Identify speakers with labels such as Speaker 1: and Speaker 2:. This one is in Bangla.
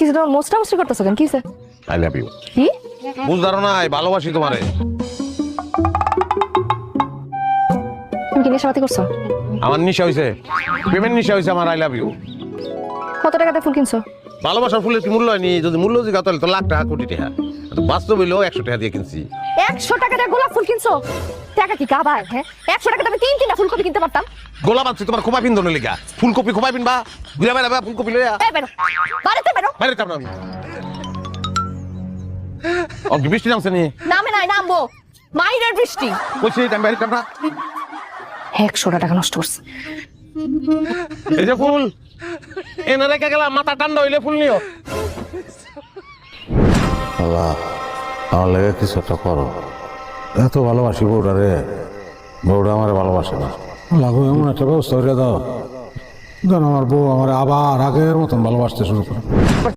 Speaker 1: কিছু তোমার মোস্টা মোস্টি করতেছো কেন? কিসে?
Speaker 2: I love you.
Speaker 1: কি
Speaker 2: বুঝদারো না, ভালোবাসি তোমারে।
Speaker 1: তুমি কি নেশাপাতি করছো?
Speaker 2: আমার নিশা হইছে, প্রেমের নিশা হইছে আমার। I love you.
Speaker 1: কত টাকাতে ফুল কিনছো?
Speaker 2: ভালোবাসার ফুলের কি মূল্য হয়নি? যদি মূল্য জিগা তাহলে তো লাখ টাকা কোটি টাকা। বাস্তব হইলেও 100 টাকা দিয়ে কিনছি।
Speaker 1: 100 টাকা দিয়ে গোলাপ ফুল কিনছো? টাকা কি কাবার? হ্যাঁ, 100 টাকা আমি তিনটা ফুলকপি কিনতে পারতাম।
Speaker 2: গোলাপ আছে তোমার খোপা পিন্দনের লিগা। ফুলকপি খোপা পিনবা, ঘুরে বেড়াবা ফুলকপি লইয়া।
Speaker 1: এই বেরো, বাড়িতে বেরো।
Speaker 2: বাইরে যাবো না আমি। ও কি বৃষ্টি নামছে নি?
Speaker 1: নামে নাই, নামবো। মাইরের বৃষ্টি।
Speaker 2: কইছি আমি বাইরে যাবো না।
Speaker 1: 100 টাকা নষ্ট করছে।
Speaker 2: এই যে ফুল এনে রেখে গেলাম, মাথা ঠান্ডা হইলে ফুল নিও।
Speaker 3: আল্লাহ, আমার লেগে কিছু একটা করো। এত ভালোবাসি বউটা রে, বউটা আমার ভালোবাসে না। লাগো এমন একটা ব্যবস্থা করে দাও যেন আমার বউ আমার আবার আগের মতন ভালোবাসতে শুরু করে।